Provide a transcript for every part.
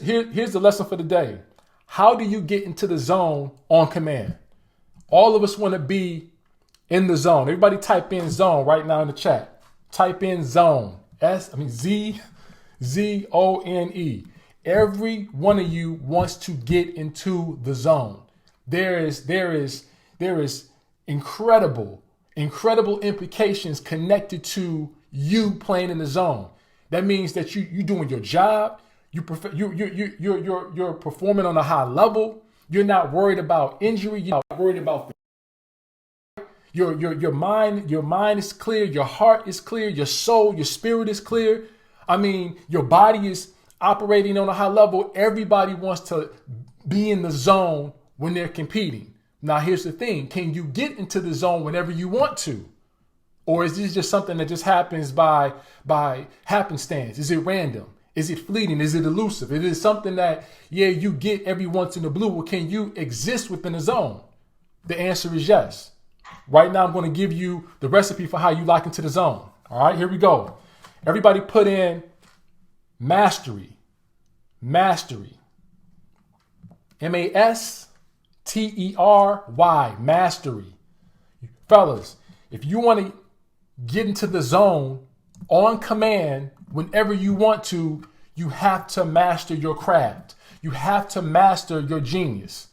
Here's the lesson for the day. How do you get into the zone on command? All of us want to be in the zone. Everybody type in zone right now in the chat. Type in zone. Z-O-N-E. Every one of you wants to get into the zone. There is incredible implications connected to you playing in the zone. That means that you doing your job. You're performing on a high level. You're not worried about injury. You're not worried about your mind. Your mind is clear. Your heart is clear. Your soul, your spirit is clear. I mean, your body is operating on a high level. Everybody wants to be in the zone when they're competing. Now, here's the thing. Can you get into the zone whenever you want to? Or is this just something that just happens by happenstance? Is it random? Is it fleeting? Is it elusive? Is it something that, you get every once in a blue? Well, can you exist within the zone? The answer is yes. Right now, I'm going to give you the recipe for how you lock into the zone. All right, here we go. Everybody put in mastery. Mastery. M-A-S-T-E-R-Y. Mastery. Fellas, if you want to get into the zone on command whenever you want to, you have to master your craft. You have to master your genius.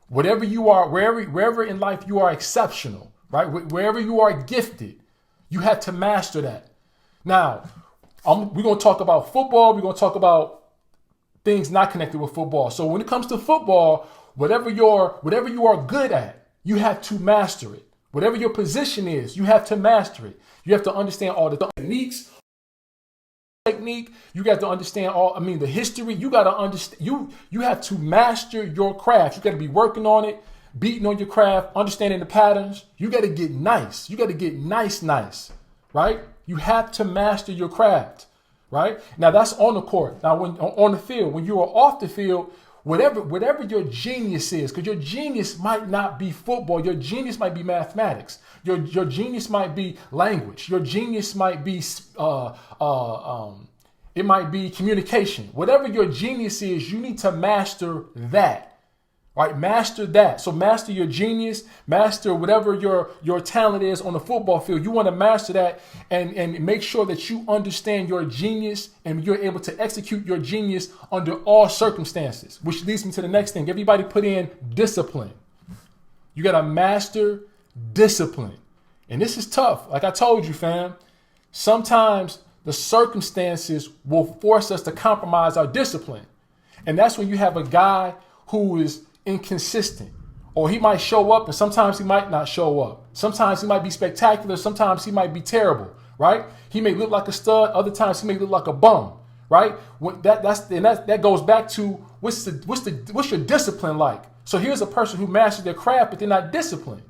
Whatever you are, wherever in life you are exceptional, right? Wherever you are gifted, you have to master that. Now, we're going to talk about football. We're going to talk about things not connected with football. So when it comes to football, whatever you are good at, you have to master it. Whatever your position is, you have to master it. You have to understand all the technique. You got to understand the history. You got to understand. You have to master your craft. You got to be working on it, beating on your craft, understanding the patterns. You got to get nice. You got to get nice, right? You have to master your craft, right? Now that's on the court. Now when on the field, when you are off the field, whatever your genius is, because your genius might not be football, your genius might be mathematics, your genius might be language, your genius might be it might be communication. Whatever your genius is, you need to master that. Right? Master that. So master your genius, master whatever your talent is on the football field. You want to master that and make sure that you understand your genius and you're able to execute your genius under all circumstances, which leads me to the next thing. Everybody put in discipline. You got to master discipline. And this is tough. Like I told you, fam, sometimes the circumstances will force us to compromise our discipline. And that's when you have a guy who is inconsistent, or he might show up and sometimes he might not show up. Sometimes he might be spectacular. Sometimes he might be terrible, right? He may look like a stud. Other times he may look like a bum, right? That goes back to what's your discipline like? So here's a person who mastered their craft, but they're not disciplined.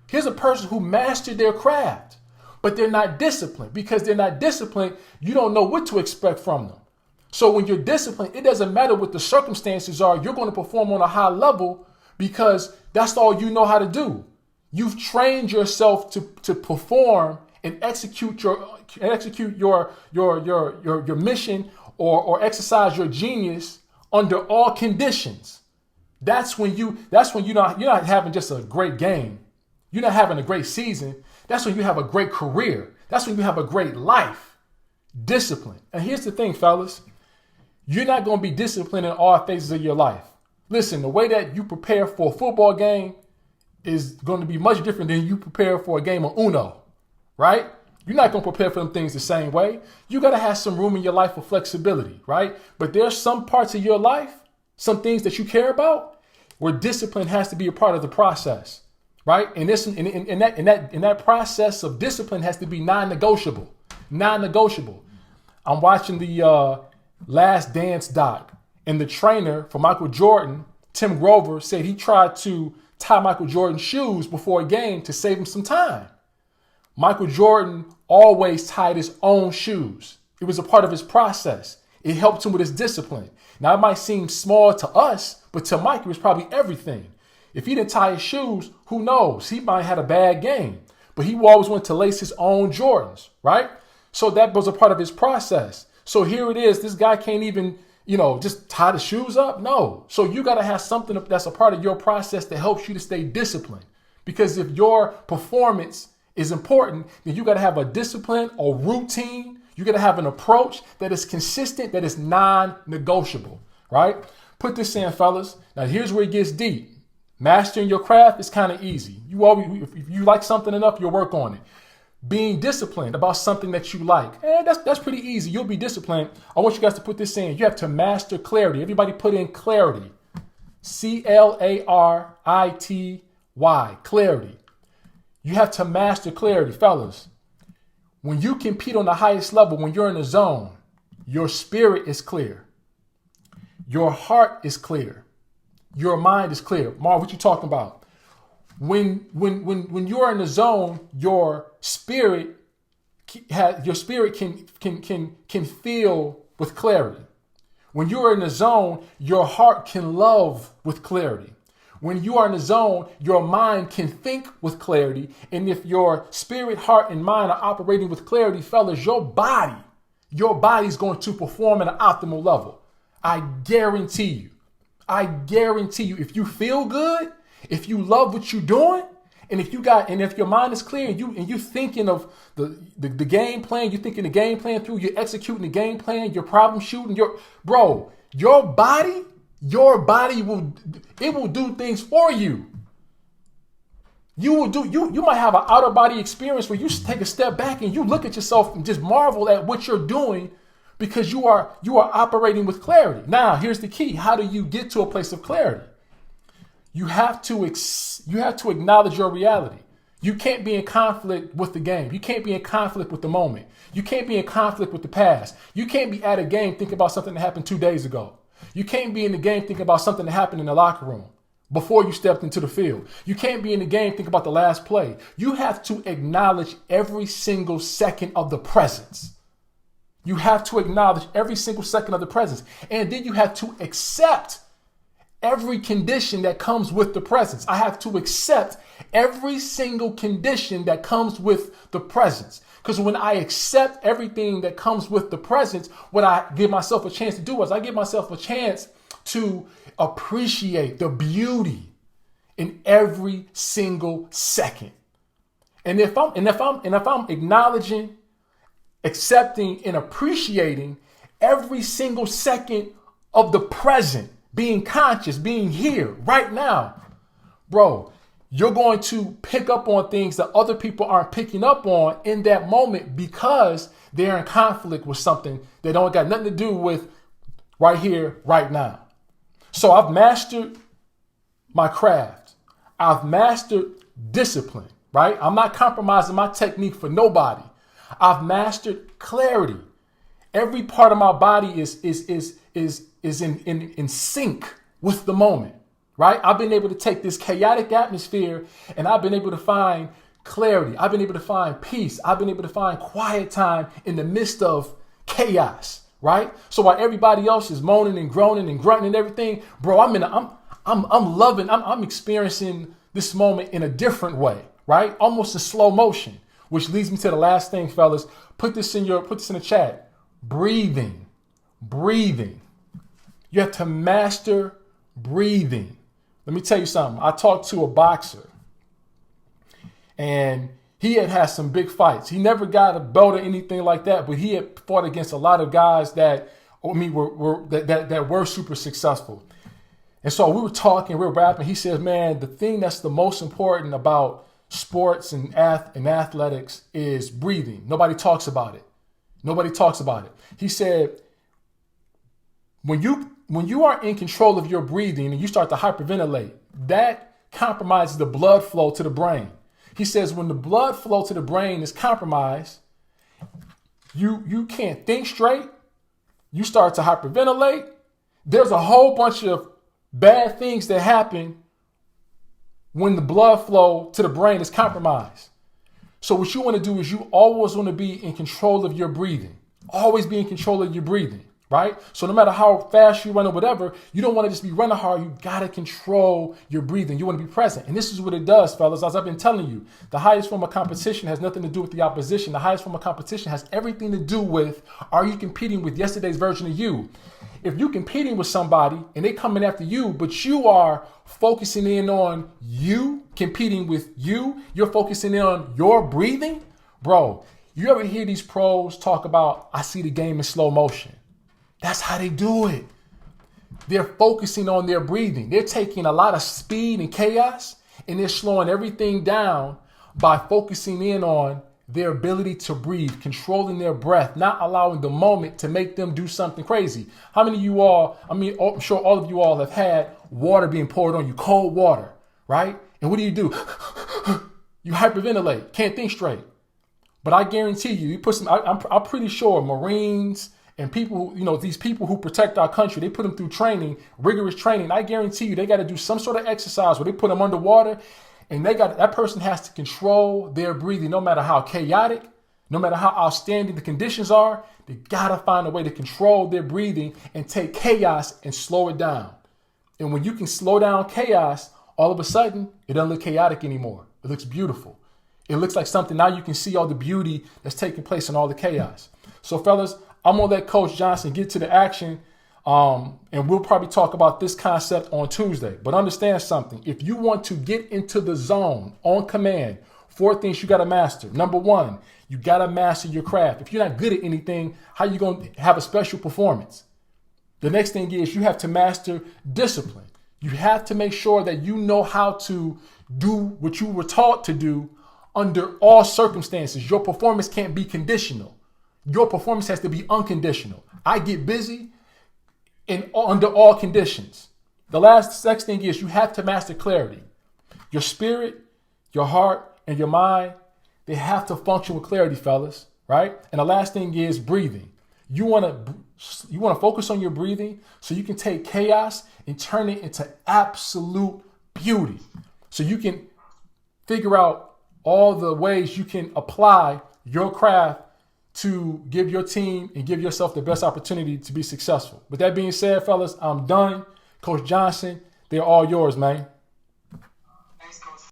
Here's a person who mastered their craft, but they're not disciplined. Because they're not disciplined, you don't know what to expect from them. So when you're disciplined, it doesn't matter what the circumstances are. You're going to perform on a high level because that's all you know how to do. You've trained yourself to perform and execute your mission or exercise your genius under all conditions. That's when you're not having just a great game. You're not having a great season. That's when you have a great career. That's when you have a great life. Discipline. And here's the thing, fellas. You're not going to be disciplined in all phases of your life. Listen, the way that you prepare for a football game is going to be much different than you prepare for a game of Uno, right? You're not going to prepare for them things the same way. You got to have some room in your life for flexibility, right? But there's some parts of your life, some things that you care about, where discipline has to be a part of the process, right? And that process of discipline has to be non-negotiable. Non-negotiable. I'm watching the Last Dance doc, and the trainer for Michael Jordan, Tim Grover, said he tried to tie Michael Jordan's shoes before a game to save him some time. Michael Jordan always tied his own shoes. It was a part of his process. It helped him with his discipline. Now, it might seem small to us, but to Mike, it was probably everything. If he didn't tie his shoes, who knows? He might have had a bad game, but he always wanted to lace his own Jordans, right? So that was a part of his process. So here it is. This guy can't even just tie the shoes up? No. So you got to have something that's a part of your process that helps you to stay disciplined. Because if your performance is important, then you got to have a discipline or routine. You got to have an approach that is consistent, that is non-negotiable, right? Put this in, fellas. Now, here's where it gets deep. Mastering your craft is kind of easy. If you like something enough, you'll work on it. Being disciplined about something that you like, that's pretty easy. You'll be disciplined. I want you guys to put this in. You have to master clarity. Everybody put in clarity. Clarity. Clarity. You have to master clarity, fellas. When you compete on the highest level, when you're in the zone, your spirit is clear. Your heart is clear. Your mind is clear. Marv, what you talking about? When you're in the zone, your spirit can feel with clarity. When you're in the zone, your heart can love with clarity. When you are in the zone, your mind can think with clarity. And if your spirit, heart, and mind are operating with clarity, fellas, your body's going to perform at an optimal level. I guarantee you, if you feel good, if you love what you're doing, and if your mind is clear and you're thinking of the game plan, you're thinking the game plan through, you're executing the game plan, you're problem shooting, your body will do things for you. You might have an outer body experience where you take a step back and you look at yourself and just marvel at what you're doing because you are operating with clarity. Now, here's the key. How do you get to a place of clarity? You have to acknowledge your reality. You can't be in conflict with the game. You can't be in conflict with the moment. You can't be in conflict with the past. You can't be at a game thinking about something that happened 2 days ago. You can't be in the game thinking about something that happened in the locker room before you stepped into the field. You can't be in the game thinking about the last play. You have to acknowledge every single second of the presence. You have to acknowledge every single second of the presence. And then you have to accept every condition that comes with the presence. I have to accept every single condition that comes with the presence. Because when I accept everything that comes with the presence, what I give myself a chance to do is I give myself a chance to appreciate the beauty in every single second. And if I'm acknowledging, accepting, and appreciating every single second of the present, being conscious, being here right now, bro, you're going to pick up on things that other people aren't picking up on in that moment because they're in conflict with something that don't got nothing to do with right here, right now. So I've mastered my craft. I've mastered discipline, right? I'm not compromising my technique for nobody. I've mastered clarity. Every part of my body is in sync with the moment, right? I've been able to take this chaotic atmosphere and I've been able to find clarity. I've been able to find peace. I've been able to find quiet time in the midst of chaos, right? So while everybody else is moaning and groaning and grunting and everything, bro, I'm experiencing this moment in a different way, right? Almost in slow motion, which leads me to the last thing, fellas. Put this in the chat. Breathing. You have to master breathing. Let me tell you something. I talked to a boxer and he had some big fights. He never got a belt or anything like that, but he had fought against a lot of guys that were super successful. And so we were talking, we were rapping. He says, man, the thing that's the most important about sports and athletics is breathing. Nobody talks about it. He said, when you are in control of your breathing and you start to hyperventilate, that compromises the blood flow to the brain. He says when the blood flow to the brain is compromised, you can't think straight. You start to hyperventilate. There's a whole bunch of bad things that happen when the blood flow to the brain is compromised. So what you want to do is you always want to be in control of your breathing. Always be in control of your breathing, right? So no matter how fast you run or whatever, you don't want to just be running hard. You got to control your breathing. You want to be present. And this is what it does, fellas. As I've been telling you, the highest form of competition has nothing to do with the opposition. The highest form of competition has everything to do with, are you competing with yesterday's version of you? If you're competing with somebody and they coming after you, but you are focusing in on you, competing with you, you're focusing in on your breathing, bro, you ever hear these pros talk about, I see the game in slow motion? That's how they do it. They're focusing on their breathing. They're taking a lot of speed and chaos and they're slowing everything down by focusing in on their ability to breathe, controlling their breath, not allowing the moment to make them do something crazy. How many of you all, I'm sure all of you all have had water being poured on you, cold water, right? And what do? You hyperventilate, can't think straight. But I guarantee you put some, I'm pretty sure Marines and people, these people who protect our country, they put them through training, rigorous training. I guarantee you they got to do some sort of exercise where they put them underwater. And that person has to control their breathing, no matter how chaotic, no matter how outstanding the conditions are. They got to find a way to control their breathing and take chaos and slow it down. And when you can slow down chaos, all of a sudden, it doesn't look chaotic anymore. It looks beautiful. It looks like something. Now you can see all the beauty that's taking place in all the chaos. So, fellas, I'm going to let Coach Johnson get to the action. And we'll probably talk about this concept on Tuesday. But understand something. If you want to get into the zone on command, 4 things you got to master. Number 1, you got to master your craft. If you're not good at anything, how are you going to have a special performance? The next thing is you have to master discipline. You have to make sure that you know how to do what you were taught to do under all circumstances. Your performance can't be conditional. Your performance has to be unconditional. I get busy under all conditions. The next thing is you have to master clarity. Your spirit, your heart, and your mind, they have to function with clarity, fellas, right? And the last thing is breathing. You want to focus on your breathing so you can take chaos and turn it into absolute beauty. So you can figure out all the ways you can apply your craft to give your team and give yourself the best opportunity to be successful. With that being said, fellas, I'm done. Coach Johnson, they're all yours, man.